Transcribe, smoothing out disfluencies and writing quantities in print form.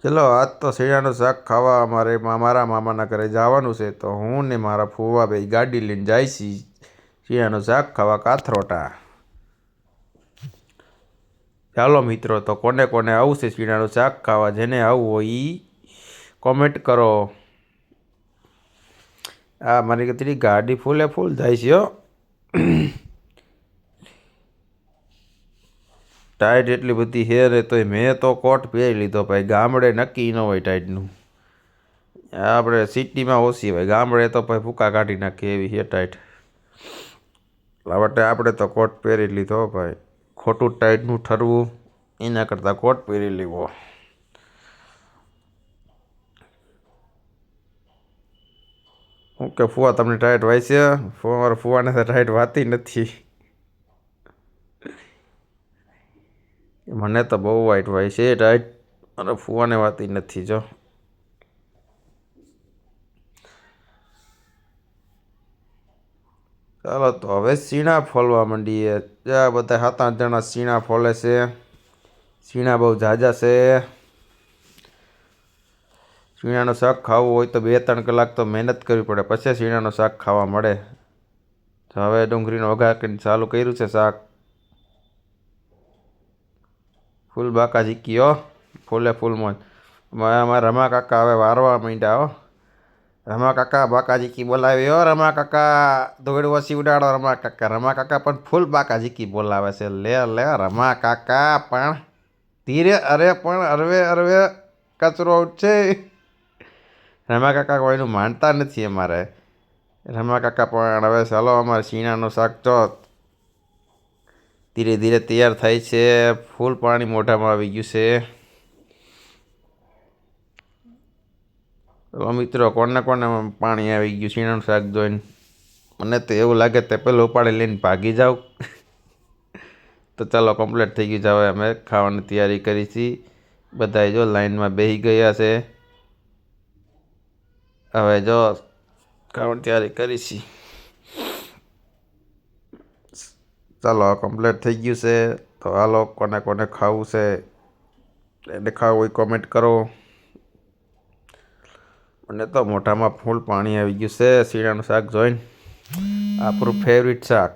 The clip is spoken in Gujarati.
ચલો આજ તો શીણાનું શાક ખાવા મારા મામાના ઘરે જવાનું છે, તો હું ને મારા ફુવા ભાઈ ગાડી લઈને જાય છી શીણાનું શાક ખાવા કાથરોટા. ચાલો મિત્રો, તો કોને કોને આવું છે શીણાનું શાક ખાવા, જેને આવું હોય એ કોમેન્ટ કરો. આ મારી કતરી ગાડી ફૂલે ફૂલ જાય છે હો. ટાઈટ એટલી બધી છે ને તોય મેં તો કોટ પહેરી લીધો ભાઈ. ગામડે નક્કી ન હોય ટાઈટનું, આપણે સિટીમાં ઓછી હોય, ગામડે તો ભાઈ ભૂકા કાઢી નાખીએ એવી છે ટાઈટ. માટે આપણે તો કોટ પહેરી લીધો ભાઈ. ખોટું ટાઈટનું ઠરવું એના કરતાં કોટ પહેરી લેવો. હું કે ફુવા તમને ટાઈટ વાય છે? મારા ફુવાને તો ટાઈટ વાતી નથી. મને તો બહુ વાઈટ વાય છે ટાઈટ, અને ફુવાને વાતી નથી જો. ચાલો તો હવે શીણા ફોલવા માંડીએ. જ્યાં બધા 7-8 જણા શીણા ફોલે છે. શીણા બહુ ઝાઝા છે. શીણાનું શાક ખાવું હોય તો 2-3 કલાક તો મહેનત કરવી પડે, પછી શીણાનું શાક ખાવા મળે. તો હવે ડુંગળીનો વઘાર કરીને ચાલુ કર્યું છે શાક. ફૂલ બાકા ઝીકી હો, ફૂલે ફૂલમાં. અમારા રમા કાકા હવે વારવા માંડ્યા હો. રમા કાકા બાકા ઝીકી બોલાવી હો. રમા કાકા દોડ વસી ઉડાડો. રમા કાકા પણ ફૂલ બાકા ઝીકી બોલાવે છે. લે રમા કાકા પણ ધીરે. અરે પણ અરવે કચરો ઉઠશે. રમા કાકા કોઈનું માનતા નથી અમારે. રમા કાકા પણ હવે ચાલો, અમારે શીણાનું શાક તો ધીરે ધીરે તૈયાર થાય છે. ફૂલ પાણી મોઢામાં આવી ગયું છે. તો મિત્રો, કોને કોને પાણી આવી ગયું શીણાનું શાક જોઈને? મને તો એવું લાગે તે પેલું ઉપાડી લઈને ભાગી જાવ. તો ચાલો, કમ્પ્લીટ થઈ ગયું છે. હવે અમે ખાવાની તૈયારી કરી છીએ. બધા જો લાઈનમાં બેસી ગયા છે. હવે જો ખાવાની તૈયારી કરી છીએ. ચાલો, કમ્પ્લીટ થઈ ગયું છે. તો હાલો, કોને કોને ખાવું છે એને ખાવું હોય કોમેન્ટ કરો. મને તો મોઢામાં ફૂલ પાણી આવી ગયું છે શીણાનું શાક જોઈને. આપણું ફેવરિટ શાક.